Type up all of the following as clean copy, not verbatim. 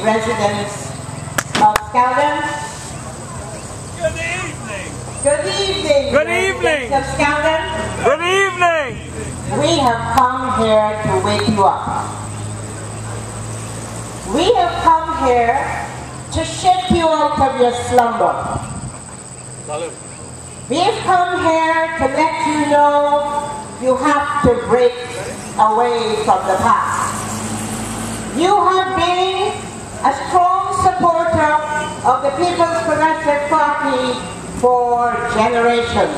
residents of Skeldon. Good evening. Good evening. Good evening. Of Skeldon. Good evening. We have come here to wake you up. We have come here to shake you out of your slumber. We have come here to let you know you have to break away from the past. You have been a strong supporter of the People's Progressive Party for generations.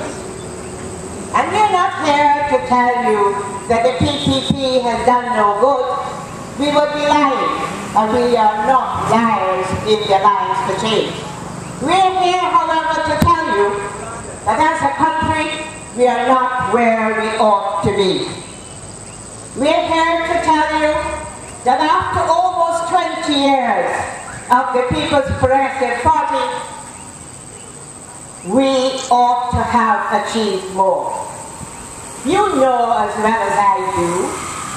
And we're not here to tell you that the PPP has done no good. We would be lying, and we are not liars in the Alliance for Change. We're here, however, to tell you that as a country, we are not where we ought to be. We're here to tell you that after almost 20 years of the People's Progressive Party, we ought to have achieved more. You know as well as I do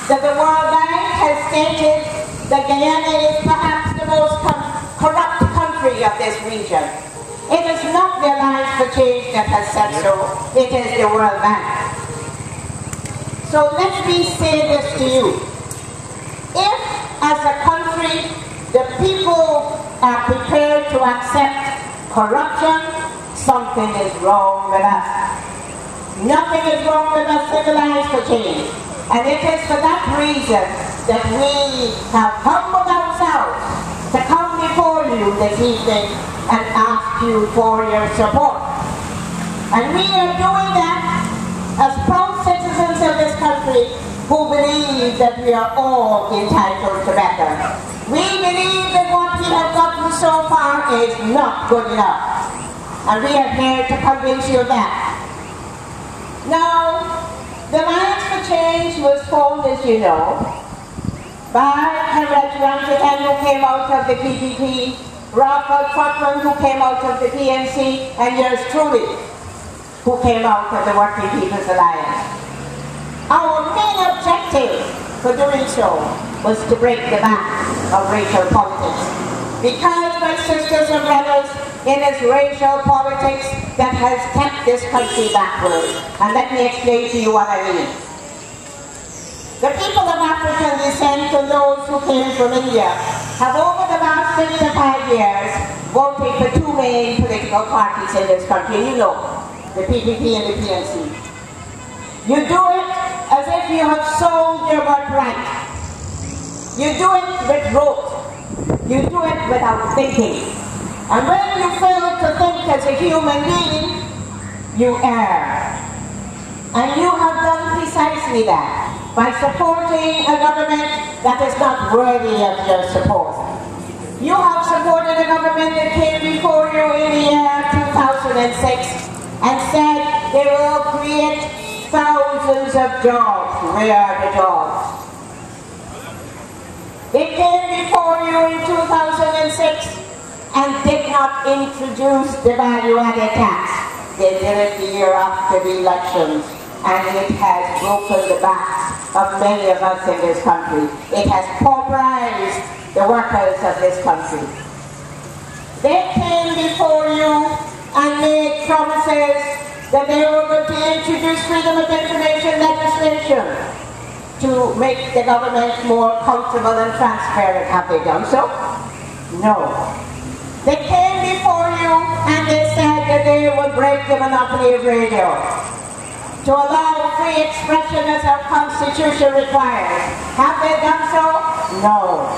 that the World Bank has stated that Guyana is perhaps the most corrupt country of this region. It is not the Alliance for Change that has said so, it is the World Bank. So let me say this to you. If, as a country, the people are prepared to accept corruption, something is wrong with us. Nothing is wrong with us in the Alliance for Change. And it is for that reason that we have humbled ourselves to come before you this evening and ask you for your support. And we are doing that as proud citizens of this country who believe that we are all entitled to better. We believe that what we have gotten so far is not good enough. And we are here to convince you of that. Now, the Alliance for Change was formed, as you know, by Comrade Ramsden, who came out of the PPP, Raphael Trotman, who came out of the PNC, and yours truly, who came out of the Working People's Alliance. Our main objective for doing so was to break the back of racial politics. Because, my sisters and brothers, it is racial politics that has kept this country backward. And let me explain to you what I mean. The people of African descent and those who came from India have over the last 65 years voted for two main political parties in this country. You know, the PPP and the PNC. You do it as if you have sold your birthright. You do it with rote. You do it without thinking. And when you fail to think as a human being, you err. And you have done precisely that by supporting a government that is not worthy of your support. You have supported a government that came before you in the year 2006 and said they will create thousands of jobs. Where are the jobs? They came before you in 2006 and did not introduce the value-added tax. They did it the year after the elections, and it has broken the backs of many of us in this country. It has pauperized the workers of this country. They came before you and made promises that they were going to introduce freedom of information legislation to make the government more comfortable and transparent. Have they done so? No. They came before you and they said that they would break the monopoly of radio to allow free expression as our Constitution requires. Have they done so? No.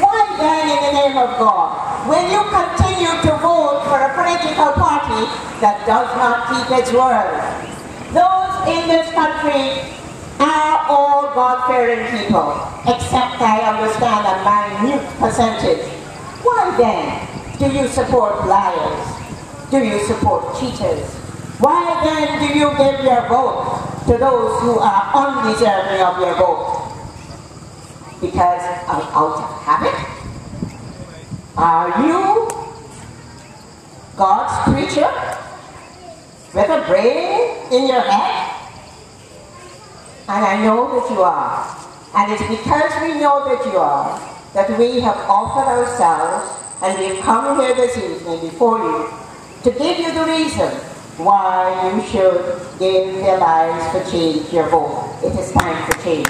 Why then, in the name of God, will you continue to vote for a political party that does not keep its word? Those in this country are all God-fearing people, except I understand a minute percentage. Why then do you support liars? Do you support cheaters? Why then do you give your vote to those who are undeserving of your vote? Because out of habit? Are you God's creature with a brain in your head? And I know that you are. And it's because we know that you are that we have offered ourselves and we've come here this evening before you to give you the reason why you should give your lives for change your vote. It is time for change.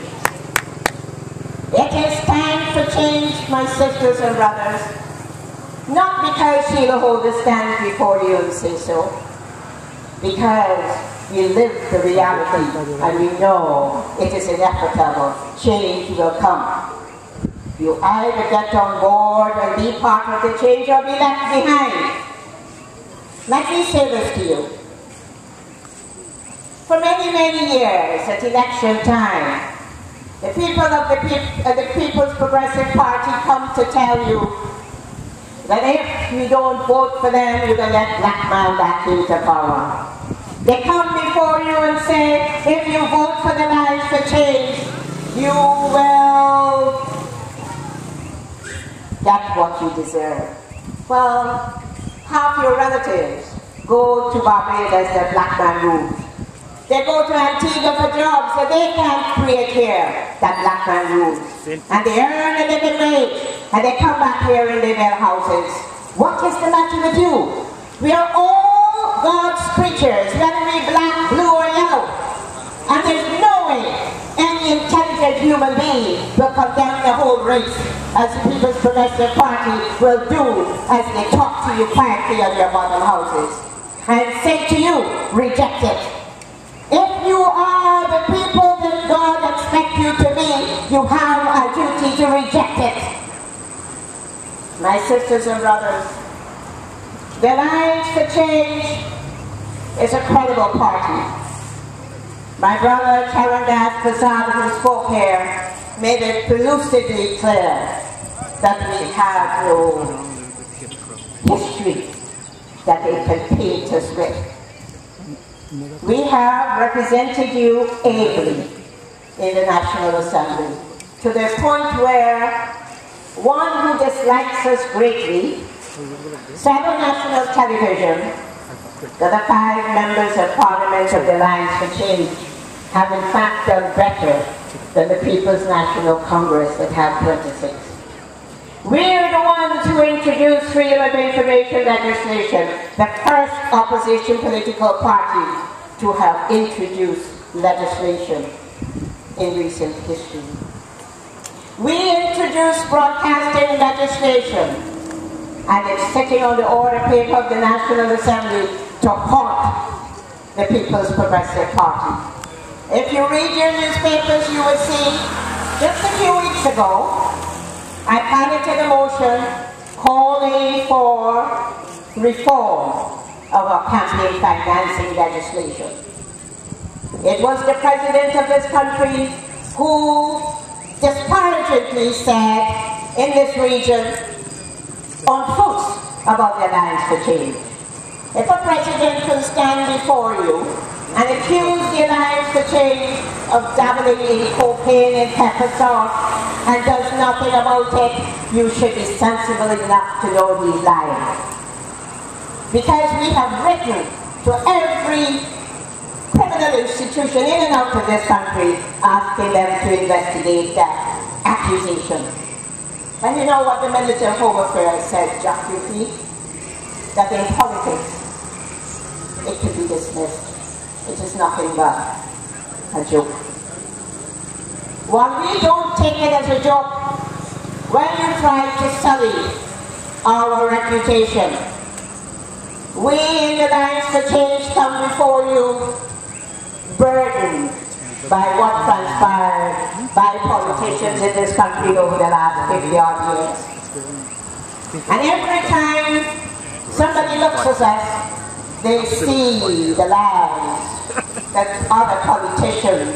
It is time for change, my sisters and brothers. Not because Sheila Holder stands before you and say so, because we live the reality and we know it is inevitable. Change will come. You either get on board and be part of the change or be left behind. Let me say this to you. For many, many years at election time, the people of the People's Progressive Party come to tell you that if you don't vote for them, you're going to let black man back into power. They come before you and say, if you vote for the Lives for Change, you will get what you deserve. Well, half your relatives go to Barbados that black man rules. They go to Antigua for jobs that they can't create here, that black man rules. And they earn a living wage, and they come back here and live in their houses. What is the matter with you? We are all God's creatures, whether we black, blue, or yellow. And there's no way any intelligent human being will condemn the whole race, as the People's Progressive Party will do as they talk to you quietly at your bottom houses. And say to you, reject it. If you are the people that God expects you to be, you have a duty to reject it. My sisters and brothers, the Alliance for Change is a credible party. My brother Charandas Prasad, who spoke here, made it elusively clear that we have no history that they can paint us with. We have represented you ably in the National Assembly, to the point where one who dislikes us greatly said on national television that the 5 members of Parliament of the Alliance for Change have in fact done better than the People's National Congress that have 26. We're the ones who introduced freedom of information legislation, the first opposition political party to have introduced legislation in recent history. We introduced broadcasting legislation, and it's sitting on the order paper of the National Assembly to haunt the People's Progressive Party. If you read your newspapers, you will see, just a few weeks ago, I piloted a motion calling for reform of our campaign financing legislation. It was the president of this country who disparagingly said in this region untruths about the Alliance for Change. If a president can stand before you and accuse the Alliance for Change of dabbling in cocaine and pepper sauce and does nothing about it, you should be sensible enough to know he's lying. Because we have written to every criminal institution in and out of this country asking them to investigate that accusation. And you know what the Minister of Home Affairs said, Jack Duffy? That in politics, it can be dismissed. It is nothing but a joke. While we don't take it as a joke, when you try to sully our reputation, we in the Alliance for Change come before you burdened by what transpired by politicians in this country over the last 50-odd years. And every time somebody looks at us, they see the lies that other politicians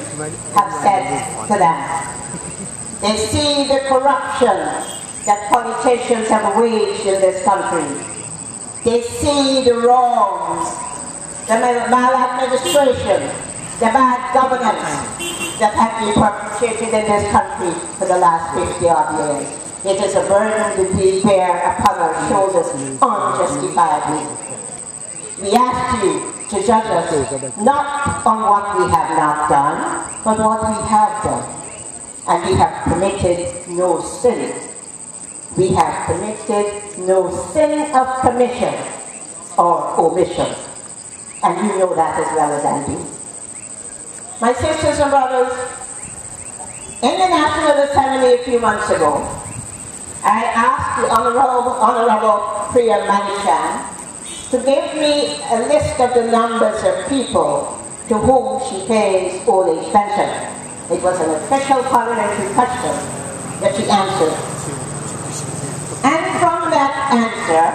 have said to them. They see the corruption that politicians have waged in this country. They see the wrongs, the maladministration, the bad governance that have been perpetrated in this country for the last 50-odd years. It is a burden that we bear upon our shoulders unjustifiably. We ask you to judge us not on what we have not done, but what we have done. And we have committed no sin we have committed no sin of commission or omission. And you know that as well as I do. My sisters and brothers, in the National Assembly a few months ago, I asked the Honorable Priya Manichan to give me a list of the numbers of people to whom she pays old age pension. It was an official parliamentary question that she answered. And from that answer,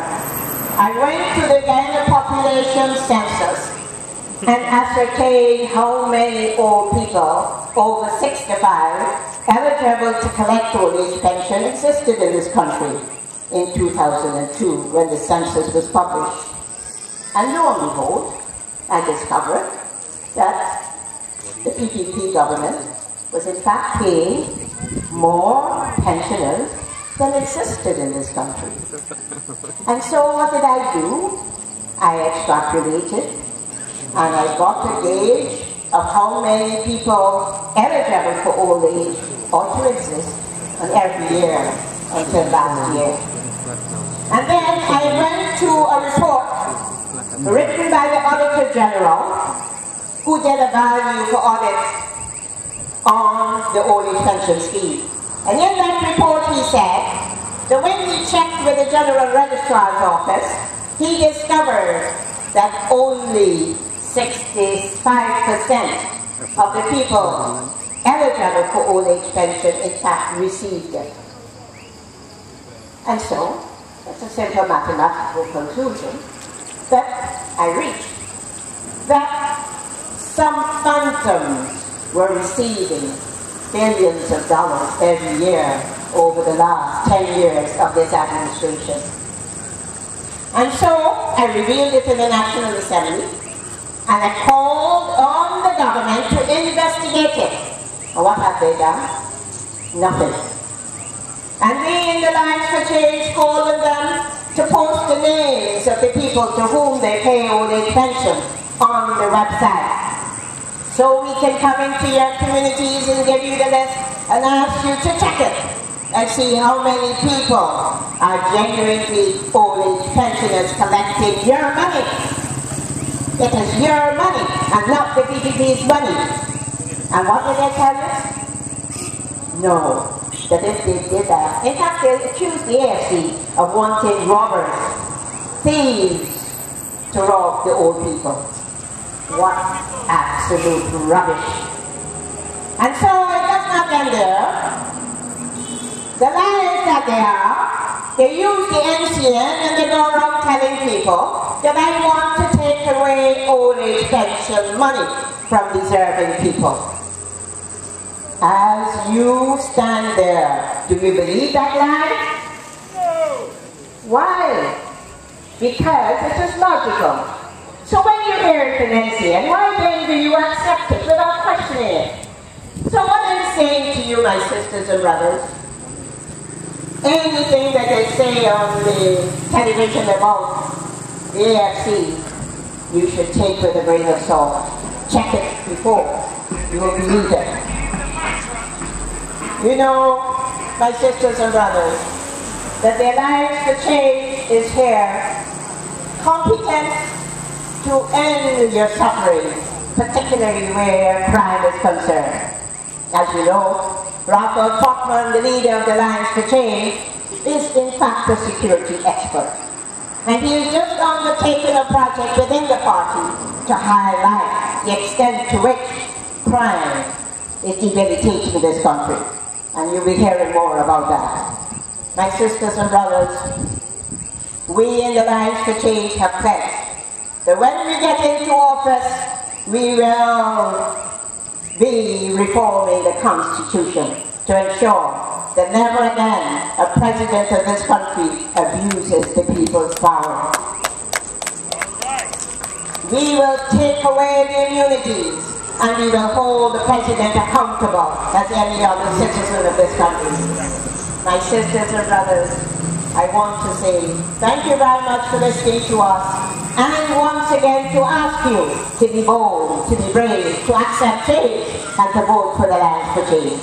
I went to the Ghana population census and ascertained how many old people over 65 eligible to collect old age pension existed in this country in 2002 when the census was published. And lo and behold, I discovered that the PPP government was in fact paying more pensioners than existed in this country. And so what did I do? I extrapolated and I got a gauge of how many people eligible for old age ought to exist on every year until last year. And then I went to a report written by the Auditor General, who did a value for audit on the old age pension scheme. And in that report he said that when he checked with the General Registrar's office, he discovered that only 65% of the people eligible for old age pension in fact received it. And so, it's a simple mathematical conclusion that I reached, that some phantoms were receiving billions of dollars every year over the last 10 years of this administration. And so I revealed it in the National Assembly, and I called on the government to investigate it. And what have they done? Nothing. And we in the Lines for Change called on them to post the names of the people to whom they pay old age pension on the website. So we can come into your communities and give you the list and ask you to check it and see how many people are genuinely old age pensioners collecting your money. It is your money and not the PPP's money. And what did they tell us? No. That if they did that, in fact they accused the AFC of wanting robbers, thieves to rob the old people. What absolute rubbish. And so it does not end there. The lies that they use the NCN and they go around telling people that I want to take away old age pension money from deserving people. As you stand there, do you believe that lie? No. Why? Because it is logical. So when you hear it from NCN, why then do you accept it without questioning it? So what I'm saying to you, my sisters and brothers, anything that they say on the television about the AFC, you should take with a grain of salt. Check it before you will believe it. You know, my sisters and brothers, that the Alliance for Change is here, competent to end your suffering, particularly where crime is concerned. As you know, Raphael Portman, the leader of the Alliance for Change, is in fact a security expert. And he has just undertaken a project within the party to highlight the extent to which crime is debilitating this country. And you'll be hearing more about that. My sisters and brothers, we in the Alliance for Change have pledged that when we get into office, we will be reforming the Constitution to ensure that never again a president of this country abuses the people's power. We will take away the immunities and we will hold the president accountable as any other citizen of this country. My sisters and brothers, I want to say thank you very much for listening to us, and once again to ask you to be bold, to be brave, to accept change, and to vote for the Alliance for Change.